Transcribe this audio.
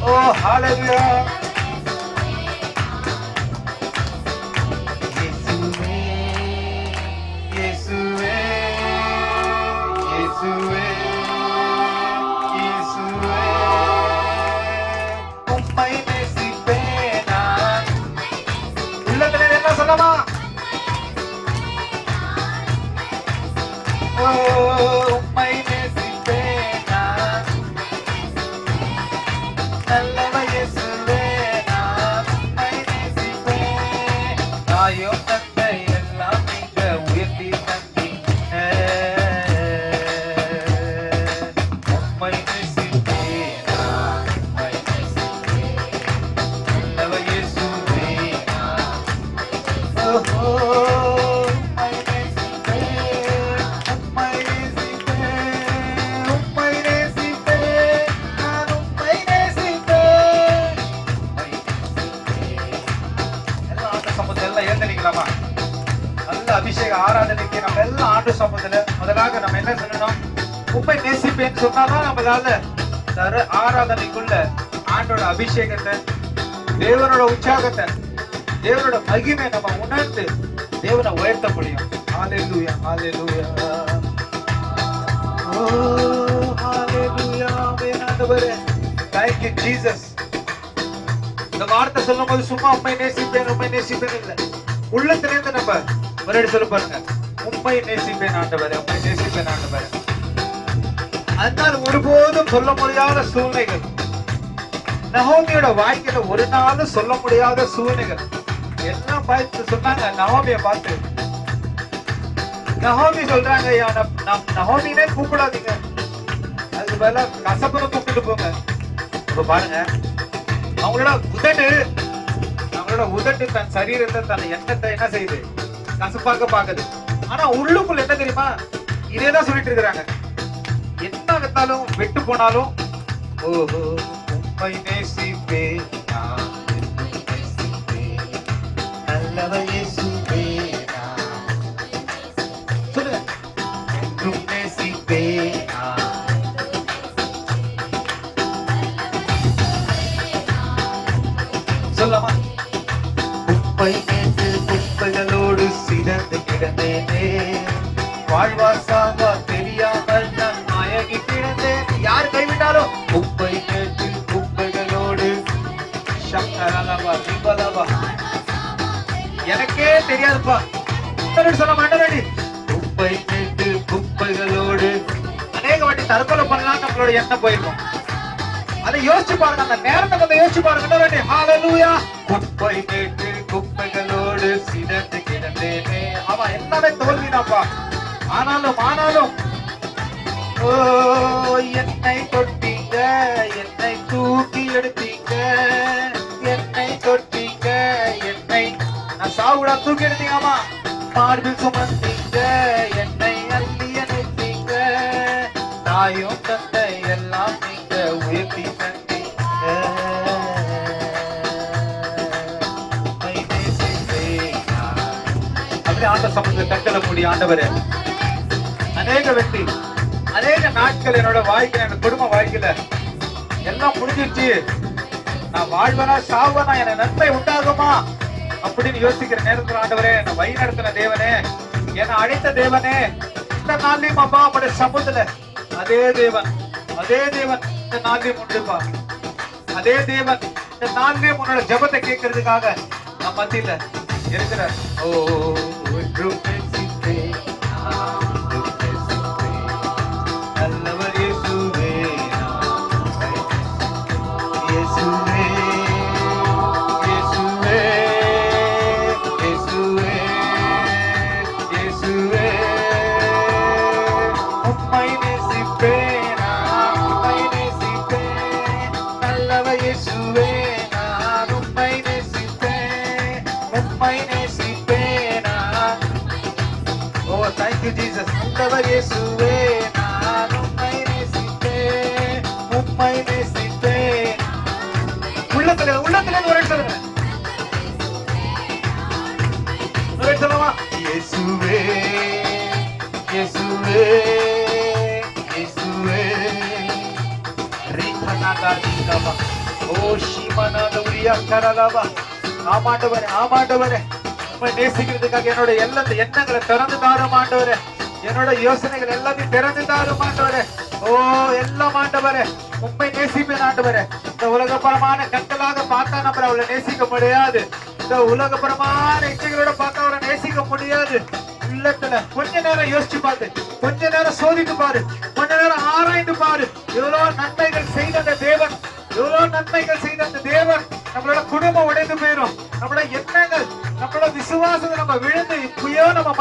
Oh, hallelujah. அபிஷேக ஆராதனைக்கு நம்ம எல்லாம் ஆண்டு சமூகத்துல முதலாக நம்ம என்ன சொல்லணும்? உண்மை நேசிப்பேன்னு சொன்னாதான் நம்மளால ஆராதனைக்குள்ள ஆண்டோட அபிஷேகத்தை, தேவனோட உற்சாகத்தை, தேவனோட மகிமை நம்ம உணர்ந்து தேவனை உயர்த்த முடியும். ஹalleluya, ஹalleluya. ஓ ஹalleluya. ஆண்டவரே, thank you Jesus. இந்த வார்த்தை சொல்லும்போது சும்மா உண்மை நேசிப்பேன் இல்ல, உள்ளத்துல இருந்து நம்ம ஒரு சொல்ல பாருங்க, உண்மை நேசிப்பேன் ஆண்டவரே, உண்மை நேசிப்பேன் ஆண்டவரே. அதனால ஒருபோதும் சொல்ல முடியாத சூழ்நிலைகள், நகோமியோட வாழ்க்கையில ஒரு நாள் சொல்ல முடியாத சூழ்நிலைகள் எல்லாம் பார்த்து சொன்னாங்க. நகோமிய பார்த்து நகோமி சொல்றாங்க, நகோமினே கூப்பிடாதீங்க, அதுக்கு பதிலா கசப்புன்னு கூப்பிட்டு போங்க. இப்ப பாருங்க, அவங்களோட உதட்டு தன் சரீரத்தை, தன் எண்ணத்தை என்ன செய்யுது? கசப்பாக்க பாக்குது. ஆனா உள்ளுக்குள்ள என்ன தெரியுமா? இதேதான் சொல்லிட்டு இருக்கிறாங்க. என்ன வைத்தாலும் வெட்டு போனாலும், ஓஹோ உம்மை நேசிப்பேன், நல்லவர் இயேசுவே, சொல்லுங்க, என்றும் நேசிப்பேன். சொல்லமா? உம்மை நேசி குப்பைகளோடு சிறந்து கிடந்தேனே, வாழ்வார் சாவார் தெரியாமல் நான் மயங்கி கிடந்தேன். யார் கைவிட்டாலும் குப்பை கேட்டு குப்பைகளோடு எனக்கே தெரியாதுப்பா சொல்ல மாட்டேன். குப்பை கேட்டு குப்பைகளோடு அநேக வாட்டி தற்கொலை பண்ணலாம் நம்மளோட எண்ணம் போயிருக்கும். அதை யோசிச்சு பாருங்க, அந்த நேரத்தை கொஞ்சம் யோசிச்சு பாருங்க. ஹalleluya. குப்பை கேட்டு குப்பைகளோடு சிதந்து கிடந்தேனே. அவன் எல்லாமே தோல்விதாப்பா. ஆனாலும் ஓ என்னை தொட்டீங்க, என்னை தூக்கி எடுத்தீங்க, என்னை தொட்டீங்க, என்னை நான் சாவுடா தூக்கி எடுத்தீங்கம்மா, மார்பில் சுமந்தீங்க, என்னை அள்ளி அணைத்தீங்க, தாயும் தந்தை எல்லாம் நீங்க உயர்த்தி தந்தீங்க. அப்படி ஆண்ட சமூகத்தை கட்டள முடியும். ஆண்டவரே, அநேக வெற்றி, அநேக நாட்கள் என்னோட வாழ்க்கையில, என்னோட குடும்ப வாழ்க்கையில எல்லாம் முடிஞ்சிருச்சு, நான் வாழ்வனா சாவனா, என நன்மை உண்டாகுமா அப்படின்னு யோசிக்கிற நேரத்தில் ஆண்டவரே, என்னை வழி நடத்தின தேவனே, என்னை அழைத்த தேவனே, இந்த நாளையும் அப்பா உடைய சமூகத்துல அதே தேவன் இந்த நாளையும் உண்டுப்பா. அதே தேவன் இந்த நாளையும் உன்னோட ஜெபத்தை கேட்கறதுக்காக நம்ம மத்தியில இருக்கிறார். ஓ நல்லவர் இயேசுவே, இயேசுவே, இயேசுவே, இயேசுவே, இயேசுவே, உம்மை நேசிப்பேன், உம்மை நேசிப்பேன், நல்லவர் இயேசுவே, நான் உம்மை நேசிப்பேன், உம்மை நேசிப்பேன். ஓ thank you Jesus. நல்லவர் இயேசுவே, நான் உம்மை நேசிப்பேன், உம்மை நேசிப்பேன். உள்ளத்துல ஒரு சொல்லுங்க, சொல்லமா? இயேசுவே, இயேசுவே, ஓ ஷீமனாத உரியா கரலவா. ஆமாண்டவரே, ஆமாண்டவரே, உண்மை நேசிக்கிறதுக்காக என்னோட எல்லா எண்ணங்களை திறந்து தாரும் ஆண்டவரே. என்னோட யோசனைகள் எல்லாத்தையும் திறந்து தாரும் ஆண்டவரே. ஓ எல்லாம் ஆண்டவரே, உண்மை நேசிப்பேன் ஆண்டவரே. இந்த உலகபரமான கண்களாக பார்த்தா நம்ம அவளை நேசிக்க முடியாது. இந்த உலகபரமான இச்சைகளோட பார்த்தா அவரை நேசிக்க முடியாது. உள்ளத்துல கொஞ்ச நேரம் யோசிச்சு பாரு, கொஞ்ச நேரம் சோதித்து பாரு, கொஞ்ச நேரம் ஆராய்ந்து பாரு. எவ்வளவு நன்மைகள் செய்த அந்த தேவன், எவ்வளவு நன்மைகள் செய்த அந்த தேவன். நம்மளோட குடும்பம் உடைந்து போயிடும், நம்மளோட எண்ணங்கள், நம்மளோட விசுவாசத்தை நம்ம விழுந்து இப்பயோ நம்ம